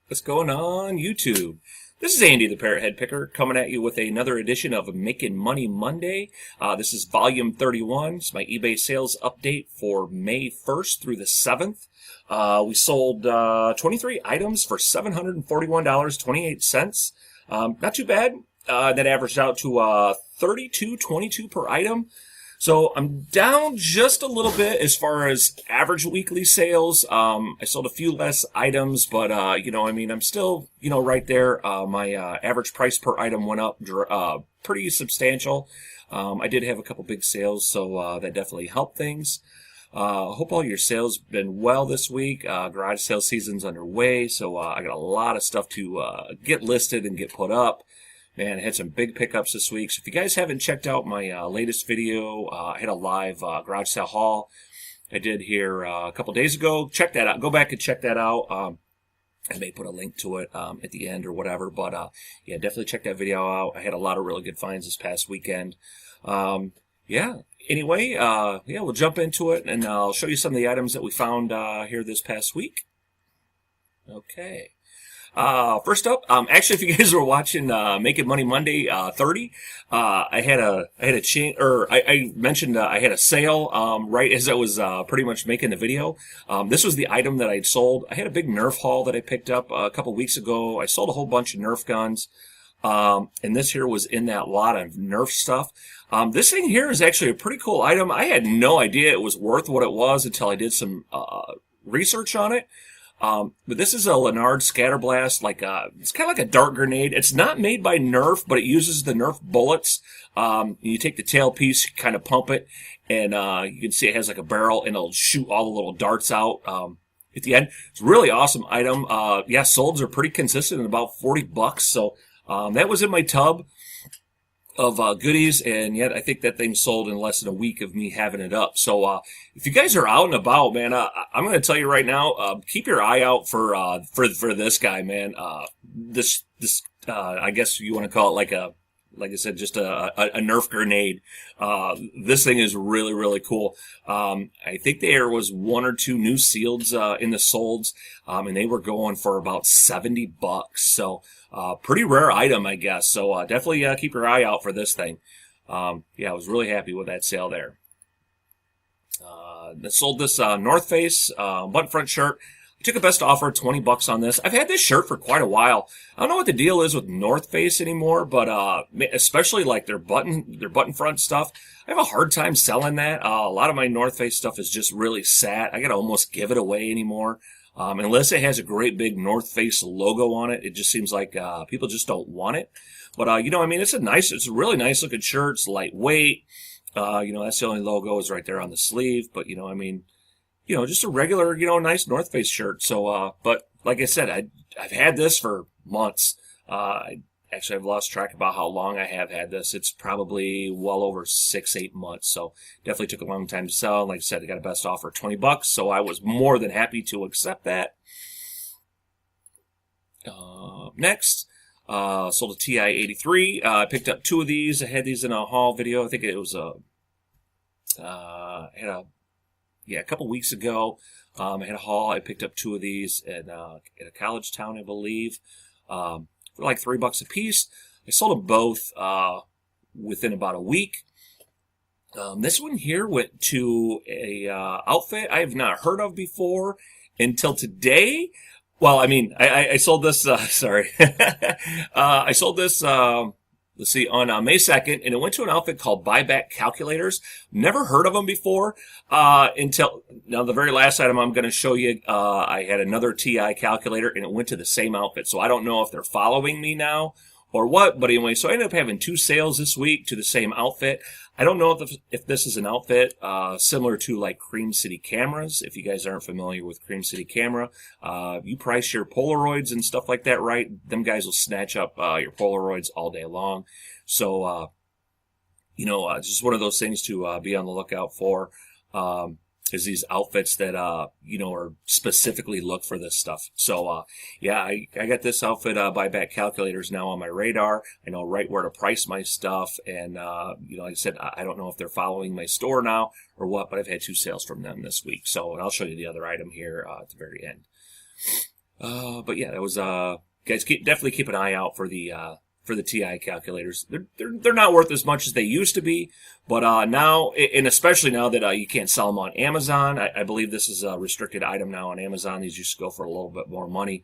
What's going on YouTube? This is Andy the Parrot Head Picker coming at you with another edition of Making Money Monday. This is volume 31. It's my eBay sales update for May 1st through the 7th. We sold 23 items for $741.28. Not too bad. That averaged out to $32.22 per item. So I'm down just a little bit as far as average weekly sales. I sold a few less items, but, I'm still, right there. My average price per item went up pretty substantial. I did have a couple big sales, so that definitely helped things. Hope all your sales been well this week. Garage sale season's underway, so I got a lot of stuff to get listed and get put up. Man, I had some big pickups this week. So if you guys haven't checked out my latest video, I had a live garage sale haul I did here a couple days ago. Check that out. Go back and check that out. I may put a link to it at the end or whatever. But yeah, definitely check that video out. I had a lot of really good finds this past weekend. Anyway, we'll jump into it, and I'll show you some of the items that we found here this past week. Okay. First up, actually, if you guys were watching, Making Money Monday, 30, I mentioned, I had a sale, right as I was, pretty much making the video. This was the item that I'd sold. I had a big Nerf haul that I picked up a couple weeks ago. I sold a whole bunch of Nerf guns. And this here was in that lot of Nerf stuff. This thing here is actually a pretty cool item. I had no idea it was worth what it was until I did some, research on it. But this is a Leonard Scatterblast, it's kind of like a dart grenade. It's not made by Nerf, but it uses the Nerf bullets. You take the tail piece, you kind of pump it, and, you can see it has like a barrel, and it'll shoot all the little darts out, at the end. It's a really awesome item. Solds are pretty consistent at about $40. So, that was in my tub of goodies, and yet I think that thing sold in less than a week of me having it up. So if you guys are out and about, man, I'm going to tell you right now, keep your eye out for this guy, man. I guess you want to call it like I said, just a Nerf grenade. This thing is really, really cool. I think there was one or two new seals in the solds, and they were going for about $70. So, pretty rare item, I guess. So, definitely keep your eye out for this thing. I was really happy with that sale there. I sold this North Face button front shirt. I took a best offer, $20 on this. I've had this shirt for quite a while. I don't know what the deal is with North Face anymore, but especially like their button front stuff, I have a hard time selling that. A lot of my North Face stuff is just really sat. I gotta almost give it away anymore. Unless it has a great big North Face logo on it, it just seems like people just don't want it. But it's a really nice looking shirt. It's lightweight. That's the only logo is right there on the sleeve. But just a regular, nice North Face shirt. So, but like I said, I've had this for months. I've lost track about how long I have had this. It's probably well over 6-8 months. So definitely took a long time to sell. Like I said, I got a best offer, $20. So I was more than happy to accept that. Next, sold a TI-83. I picked up two of these. I had these in a haul video. I think it was a couple weeks ago. I had a haul. I picked up two of these at a college town, I believe, for like $3 a piece. I sold them both within about a week. This one here went to a outfit I have not heard of before until today. Well, I sold this. Sorry, I sold this. Let's see, on May 2nd, and it went to an outfit called Buyback Calculators. Never heard of them before until now. The very last item I'm going to show you, I had another TI calculator, and it went to the same outfit. So I don't know if they're following me now or what, but anyway, so I ended up having two sales this week to the same outfit. I don't know if this is an outfit similar to like Cream City cameras. If you guys aren't familiar with Cream City camera, you price your Polaroids and stuff like that, right? Them guys will snatch up your Polaroids all day long. So, it's just one of those things to be on the lookout for. Is these outfits that, are specifically look for this stuff. So, I got this outfit, Buyback Calculators now on my radar. I know right where to price my stuff. And, like I said, I don't know if they're following my store now or what, but I've had two sales from them this week. So, and I'll show you the other item here, at the very end. But yeah, that was guys, definitely keep an eye out for the TI calculators. They're not worth as much as they used to be, but now, and especially now that you can't sell them on Amazon, I believe this is a restricted item now on Amazon. These used to go for a little bit more money,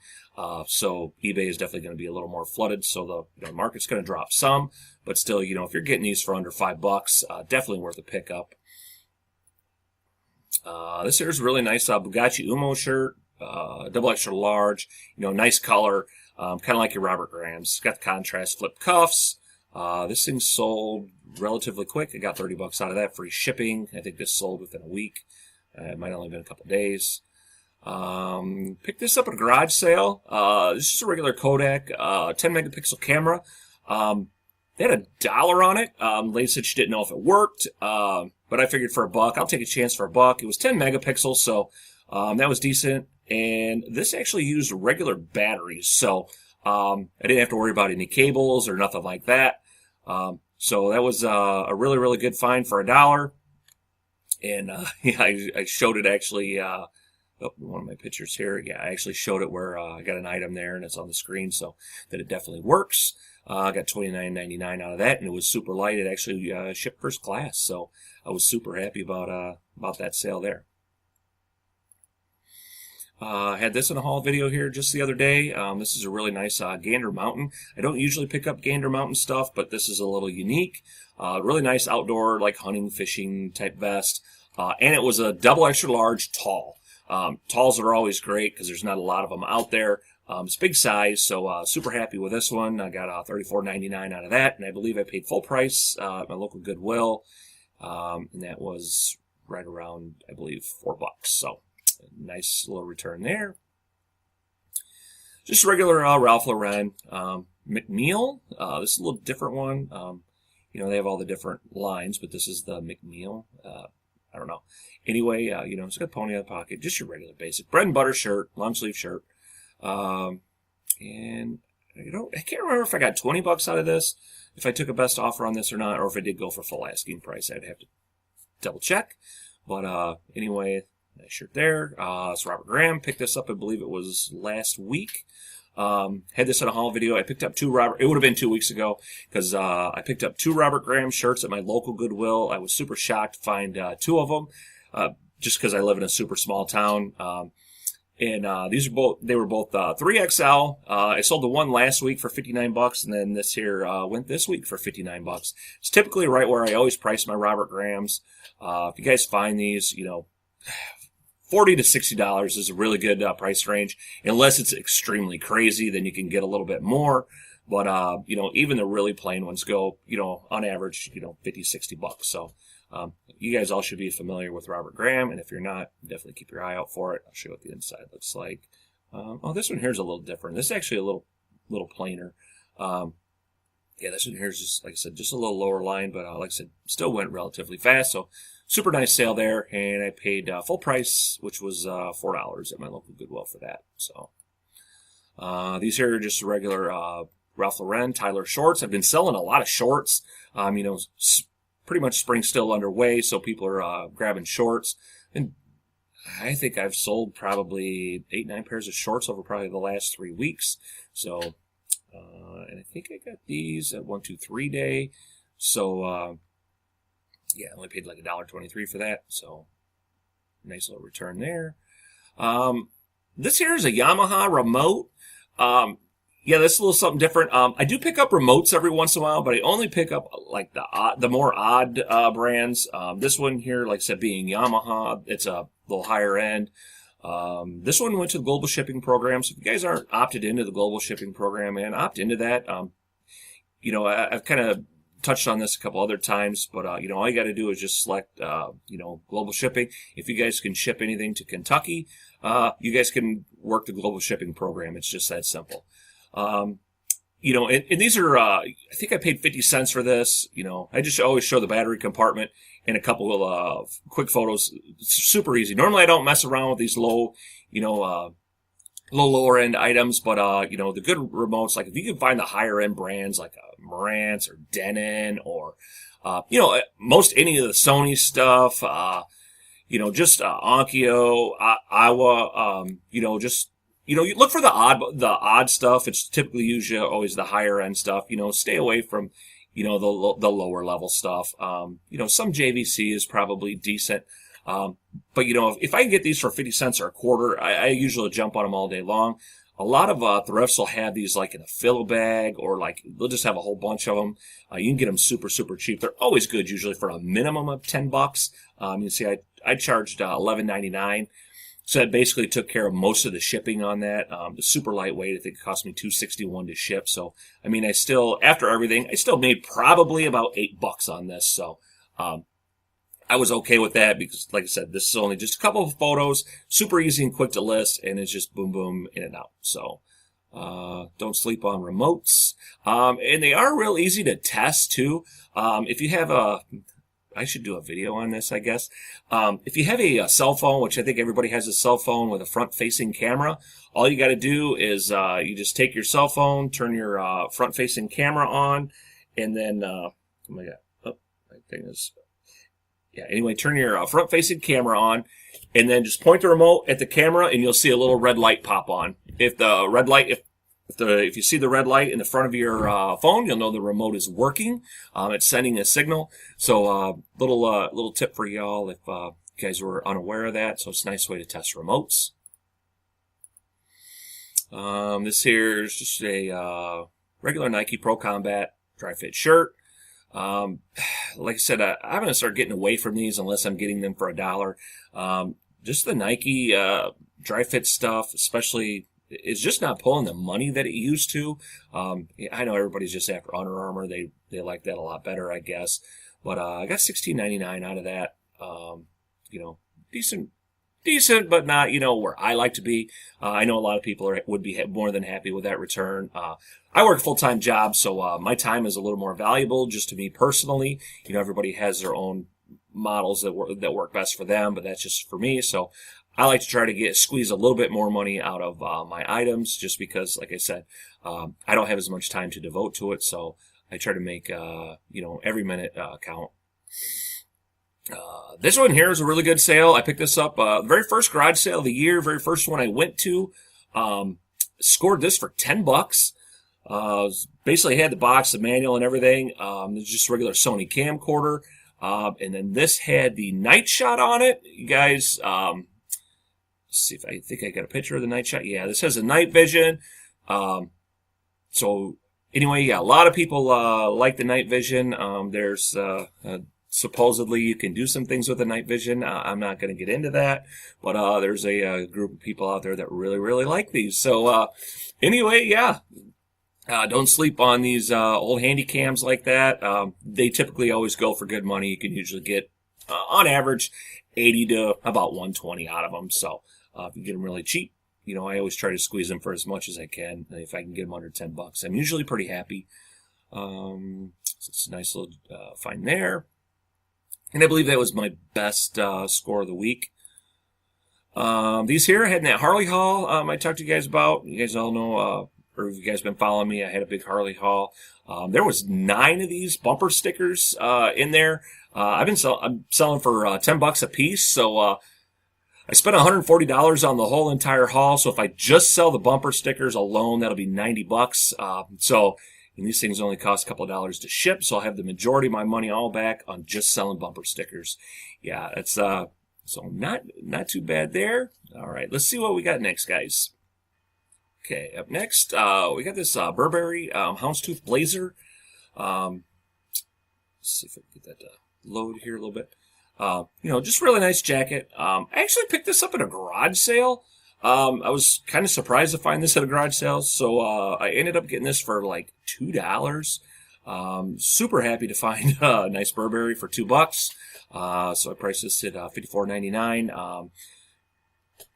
so eBay is definitely going to be a little more flooded. So the market's going to drop some, but still, if you're getting these for under $5, definitely worth a pickup. This here is a really nice Bugatti Umo shirt, double extra large, nice color. Kind of like your Robert Graham's. It's got the contrast flip cuffs. This thing sold relatively quick. I got $30 out of that, free shipping. I think this sold within a week. It might have only been a couple days. Picked this up at a garage sale. This is a regular Kodak 10 megapixel camera. They had $1 on it. Lady said she didn't know if it worked, but I figured for $1, I'll take a chance for $1. It was 10 megapixels, so that was decent. And this actually used regular batteries, so I didn't have to worry about any cables or nothing like that. So that was a really, really good find for $1. And yeah, I showed it actually. One of my pictures here. Yeah, I actually showed it where I got an item there, and it's on the screen, so that it definitely works. I got $29.99 out of that, and it was super light. It actually shipped first class, so I was super happy about that sale there. I had this in a haul video here just the other day. This is a really nice Gander Mountain. I don't usually pick up Gander Mountain stuff, but this is a little unique. Really nice outdoor, like hunting, fishing type vest. And it was a double extra large tall. Talls are always great because there's not a lot of them out there. It's big size, so super happy with this one. I got $34.99 out of that, and I believe I paid full price at my local Goodwill. And that was right around, I believe, $4. So nice little return there. Just regular Ralph Lauren McNeil. This is a little different one. They have all the different lines, but this is the McNeil. I don't know. Anyway, it's got a pony in the pocket. Just your regular basic bread and butter shirt, long sleeve shirt. And I can't remember if I got $20 out of this, if I took a best offer on this or not, or if I did go for full asking price. I'd have to double check. But anyway, nice shirt there. It's Robert Graham. Picked this up, I believe it was last week. Had this in a haul video. I picked up it would have been 2 weeks ago, because I picked up 2 Robert Graham shirts at my local Goodwill. I was super shocked to find 2 of them, just because I live in a super small town. And they were both 3XL. I sold the one last week for $59, and then this here went this week for $59. It's typically right where I always price my Robert Grahams. If you guys find these, $40 to $60 is a really good price range. Unless it's extremely crazy, then you can get a little bit more. But even the really plain ones go, on average, $50, $60. So you guys all should be familiar with Robert Graham, and if you're not, definitely keep your eye out for it. I'll show you what the inside looks like. This one here is a little different. This is actually a little plainer. Yeah, this one here is just, like I said, just a little lower line, but like I said, still went relatively fast. So super nice sale there, and I paid full price, which was $4 at my local Goodwill for that. So these here are just regular Ralph Lauren Tyler shorts. I've been selling a lot of shorts. Pretty much spring's still underway, so people are grabbing shorts. And I think I've sold probably 8-9 pairs of shorts over probably the last 3 weeks. So, and I think I got these at 1-2-3 day. So, yeah, I only paid like $1.23 for that. So, nice little return there. This here is a Yamaha remote. Yeah, this is a little something different. I do pick up remotes every once in a while, but I only pick up like the more odd brands. This one here, like I said, being Yamaha, it's a little higher end. This one went to the global shipping program. So if you guys aren't opted into the global shipping program, man, opt into that. I've kind of touched on this a couple other times, but all you got to do is just select global shipping. If you guys can ship anything to Kentucky, you guys can work the global shipping program. It's just that simple. And these are, I think I paid 50 cents for this. I just always show the battery compartment and a couple of quick photos. It's super easy. Normally I don't mess around with these lower end items, but, the good remotes, like if you can find the higher end brands like Marantz or Denon or, most any of the Sony stuff, just Onkyo, Iowa, just you look for the odd stuff. It's typically usually always the higher end stuff. Stay away from, the lower level stuff. Some JVC is probably decent. But if I can get these for 50 cents or a quarter, I usually jump on them all day long. A lot of thrifts will have these like in a fill bag, or like they'll just have a whole bunch of them. You can get them super, super cheap. They're always good, usually for a minimum of $10. You see, I charged $11.99. So that basically took care of most of the shipping on that. The super lightweight, I think it cost me $2.61 to ship. So, I mean, after everything, I still made probably about $8 on this. So, I was okay with that because, like I said, this is only just a couple of photos, super easy and quick to list, and it's just boom, boom, in and out. So, don't sleep on remotes. And they are real easy to test too. If you have I should do a video on this, I guess. If you have a cell phone, which I think everybody has a cell phone with a front-facing camera, all you got to do is you just take your cell phone, turn your front-facing camera on, and then oh my god, my thing is. Yeah, anyway, turn your front-facing camera on, and then just point the remote at the camera, and you'll see a little red light pop on. If you see the red light in the front of your phone, you'll know the remote is working. It's sending a signal. So, little tip for y'all if you guys were unaware of that. So it's a nice way to test remotes. This here is just a regular Nike Pro Combat dry fit shirt. Like I said, I'm going to start getting away from these unless I'm getting them for $1. Just the Nike, dry fit stuff, especially, is just not pulling the money that it used to. I know everybody's just after Under Armour. They like that a lot better, I guess. But, I got $16.99 out of that. Decent, but not, where I like to be. I know a lot of people would be more than happy with that return. I work a full-time job, so my time is a little more valuable just to me personally. Everybody has their own models that work best for them, but that's just for me. So I like to try to squeeze a little bit more money out of my items, just because, like I said, I don't have as much time to devote to it. So I try to make every minute count. This one here is a really good sale. I picked this up, the very first garage sale of the year, very first one I went to, scored this for $10. Basically had the box, the manual and everything. It's just a regular Sony camcorder. And then this had the night shot on it. You guys, let's see if I think I got a picture of the night shot. Yeah, this has a night vision. So anyway, yeah, a lot of people, like the night vision. There's, supposedly you can do some things with the night vision. I'm not going to get into that, but there's a group of people out there that really, really like these. So anyway, yeah, don't sleep on these old handy cams like that. They typically always go for good money. You can usually get, on average, 80 to about 120 out of them. So if you get them really cheap, I always try to squeeze them for as much as I can. If I can get them under $10, I'm usually pretty happy. So it's a nice little find there. And I believe that was my best score of the week. These here I had in that Harley haul I talked to you guys about. You guys all know, or if you guys been following me, I had a big Harley haul. There was 9 of these bumper stickers in there. I'm selling for $10 a piece. So I spent $140 on the whole entire haul. So if I just sell the bumper stickers alone, that'll be $90. And these things only cost a couple of dollars to ship, so I'll have the majority of my money all back on just selling bumper stickers. Yeah, that's so not too bad there. All right, let's see what we got next, guys. Okay, up next, we got this Burberry Houndstooth Blazer. Let's see if I can get that to load here a little bit. Just really nice jacket. I actually picked this up at a garage sale. I was kind of surprised to find this at a garage sale, so I ended up getting this for like $2. Super happy to find a nice Burberry for $2. So I priced this at $54.99.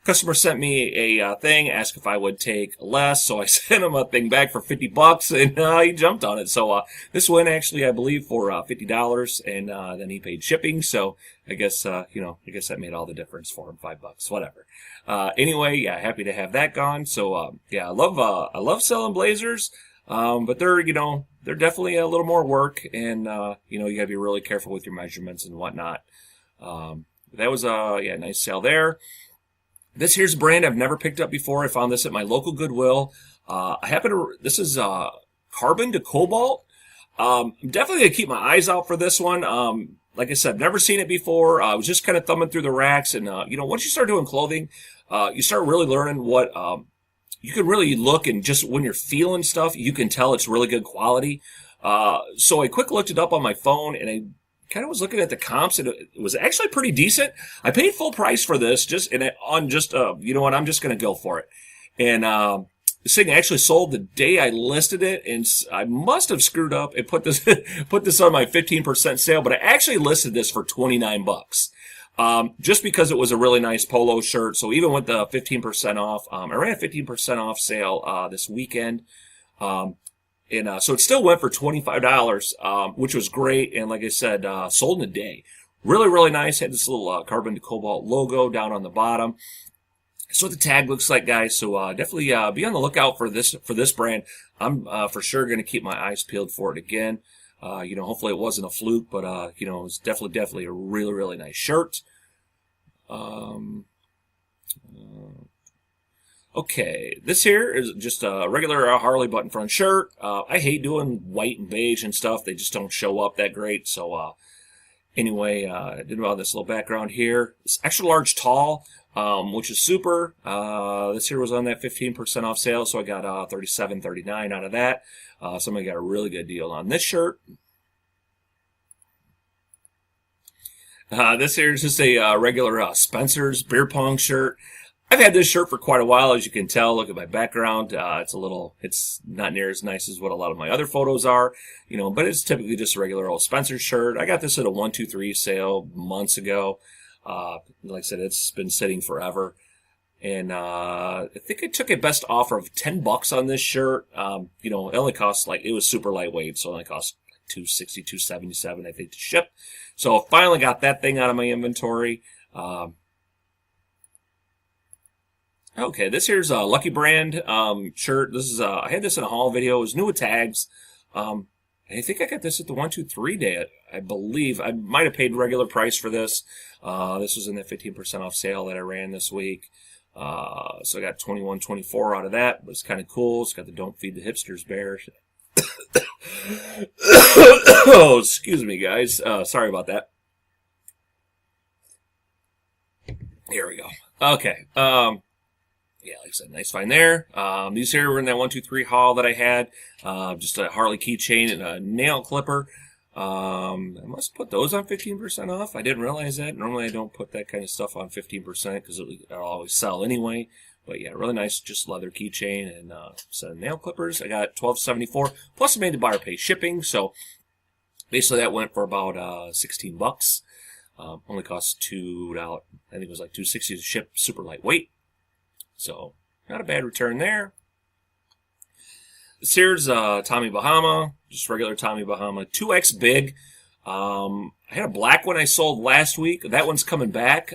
Customer sent me a thing, asked if I would take less, so I sent him a thing back for $50, and he jumped on it. So this went actually, I believe, for $50, and then he paid shipping. So I guess I guess that made all the difference for him. $5, whatever. Anyway, yeah, happy to have that gone. So yeah, I love selling blazers, but they're definitely a little more work, and you gotta be really careful with your measurements and whatnot. That was a nice sale there. This here's a brand I've never picked up before. I found this at my local Goodwill. This is carbon to cobalt. I'm definitely going to keep my eyes out for this one. Like I said, never seen it before. I was just kind of thumbing through the racks, and once you start doing clothing, you start really learning what you can really look, and just when you're feeling stuff, you can tell it's really good quality. So I quick looked it up on my phone, and I kind of was looking at the comps, and it was actually pretty decent. I paid full price for this, I'm just going to go for it. And this thing actually sold the day I listed it, and I must have screwed up and put this on my 15% sale, but I actually listed this for $29. Just because it was a really nice polo shirt. So even with the 15% off, I ran a 15% off sale this weekend. So it still went for $25, which was great. And like I said, sold in a day. Really, really nice. Had this little carbon to cobalt logo down on the bottom. That's what the tag looks like, guys. So definitely be on the lookout for this brand. I'm for sure going to keep my eyes peeled for it again. Hopefully it wasn't a fluke, but it's definitely a really, really nice shirt. Okay, this here is just a regular Harley button front shirt. I hate doing white and beige and stuff. They just don't show up that great. So anyway, I did about this little background here. It's extra large tall, which is super. This here was on that 15% off sale, so I got $37.39 out of that. Somebody got a really good deal on this shirt. This here is just a regular Spencer's beer pong shirt. I've had this shirt for quite a while, as you can tell. Look at my background. It's not near as nice as what a lot of my other photos are, but it's typically just a regular old Spencer's shirt. I got this at a 1-2-3 sale months ago. Like I said, it's been sitting forever. And I think I took a best offer of $10 on this shirt. It only cost it was super lightweight, so it only cost $260, $277, I think, to ship. So I finally got that thing out of my inventory. Okay, this here's a Lucky Brand shirt. This is I had this in a haul video. It was new with tags. I think I got this at the 1-2-3 day, I believe. I might have paid regular price for this. This was in the 15% off sale that I ran this week. So I got $21.24 out of that, but it's kind of cool. It's got the Don't Feed the Hipsters bear. Oh, excuse me, guys. Sorry about that. Here we go. Okay. Yeah, like I said, nice find there. These here were in that 1-2-3 haul that I had. Just a Harley keychain and a nail clipper. I must put those on 15% off. I didn't realize that. Normally I don't put that kind of stuff on 15% because it'll always sell anyway. But yeah, really nice, just leather keychain and some nail clippers. I got $12.74. Plus I made the buyer pay shipping. So basically that went for about $16. Only cost $2. I think it was like $2.60 to ship. Super lightweight. So not a bad return there. This here's Tommy Bahama, just regular Tommy Bahama, 2X big. I had a black one I sold last week. That one's coming back.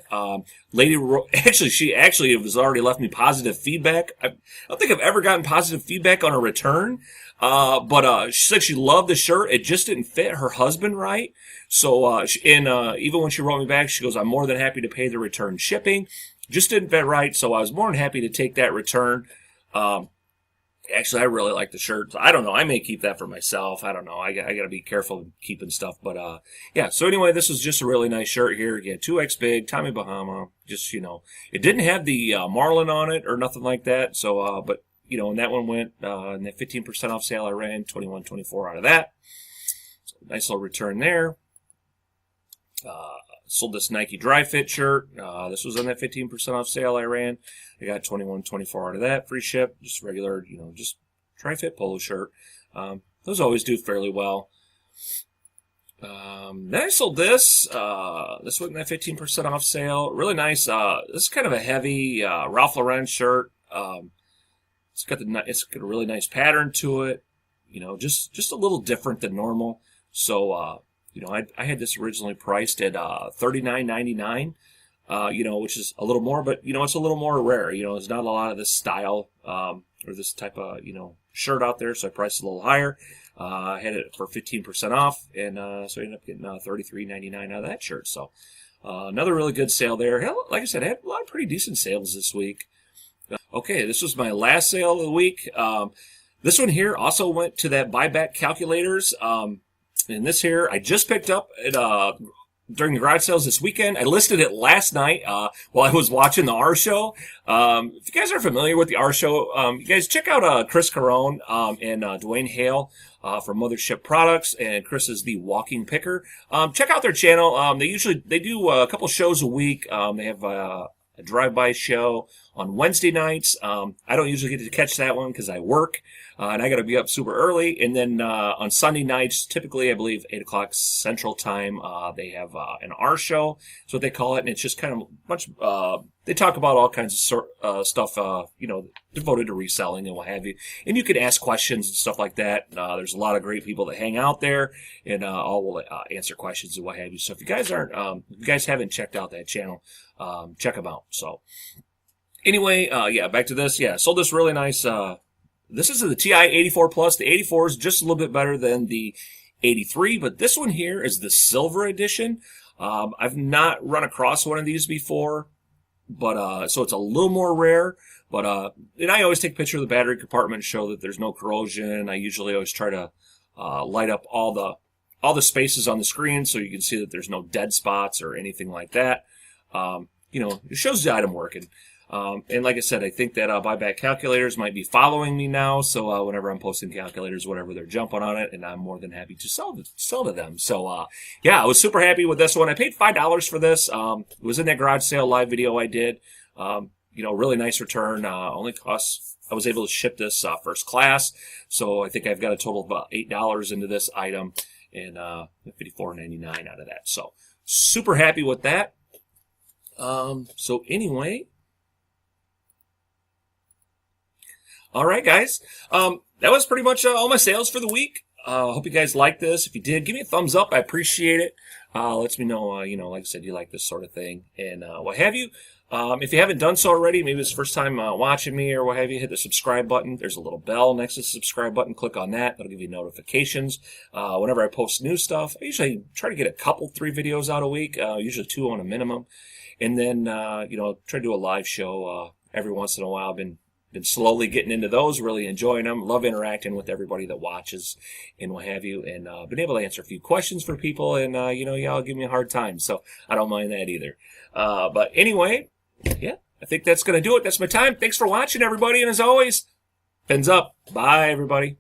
She actually has already left me positive feedback. I don't think I've ever gotten positive feedback on a return. But she said she loved the shirt. It just didn't fit her husband right. So, even when she wrote me back, she goes, "I'm more than happy to pay the return shipping." Just didn't fit right, so I was more than happy to take that return. Actually, I really like the shirt. I don't know. I may keep that for myself. I don't know. I got to be careful keeping stuff. But, yeah. So anyway, this was just a really nice shirt here. Again, 2X big, Tommy Bahama. Just, it didn't have the Marlin on it or nothing like that. So, but, and that one went in that 15% off sale I ran, $21.24 out of that. So nice little return there. Sold this Nike Dry Fit shirt. This was on that 15% off sale I ran. I got $21.24 out of that. Free ship. Just regular, just Dry Fit polo shirt. Those always do fairly well. Then I sold this. This went in that 15% off sale. Really nice. This is kind of a heavy Ralph Lauren shirt. It's got a really nice pattern to it. Just a little different than normal. So, I had this originally priced at $39.99, which is a little more, but, it's a little more rare. There's not a lot of this style or this type of, shirt out there, so I priced it a little higher. I had it for 15% off, and so I ended up getting $33.99 out of that shirt. So Another really good sale there. Hell, like I said, I had a lot of pretty decent sales this week. Okay, this was my last sale of the week. This one here also went to that buyback calculators. And this here, I just picked up at, during the garage sales this weekend. I listed it last night while I was watching the R Show. If you guys are familiar with the R Show, you guys check out Chris Carone and Dwayne Hale from Mothership Products, and Chris is the walking picker. Check out their channel. They do a couple shows a week. They have a drive-by show on Wednesday nights. I don't usually get to catch that one because I work, and I got to be up super early. And then on Sunday nights, typically I believe 8 o'clock Central Time, they have an R show. That's what they call it, and it's just kind of much. They talk about all kinds of stuff, devoted to reselling and what have you. And you can ask questions and stuff like that. There's a lot of great people that hang out there, and all will answer questions and what have you. So if you guys haven't checked out that channel, check them out. So anyway, back to this. Yeah, sold this really nice. This is the TI 84 Plus. The 84 is just a little bit better than the 83, but this one here is the silver edition. I've not run across one of these before, but so it's a little more rare. But and I always take a picture of the battery compartment to show that there's no corrosion. I usually always try to light up all the spaces on the screen so you can see that there's no dead spots or anything like that. It shows the item working. And like I said, I think that buyback calculators might be following me now. So whenever I'm posting calculators, whatever, they're jumping on it, and I'm more than happy to sell to them. So I was super happy with this one. I paid $5 for this. It was in that garage sale live video I did. Really nice return. Only costs. I was able to ship this first class, so I think I've got a total of about $8 into this item, and $54.99 out of that. So super happy with that. So anyway. All right, guys. That was pretty much all my sales for the week. Hope you guys liked this. If you did, give me a thumbs up. I appreciate it. Lets me know, like I said, you like this sort of thing and what have you. If you haven't done so already, maybe it's the first time watching me or what have you, hit the subscribe button. There's a little bell next to the subscribe button. Click on that. That'll give you notifications. Whenever I post new stuff, I usually try to get 3 videos out a week, usually 2 on a minimum. And then, try to do a live show every once in a while. I've been slowly getting into those, really enjoying them, love interacting with everybody that watches and what have you, and been able to answer a few questions for people, and y'all give me a hard time, so I don't mind that either. But anyway, yeah, I think that's going to do it. That's my time. Thanks for watching, everybody, and as always, fins up. Bye, everybody.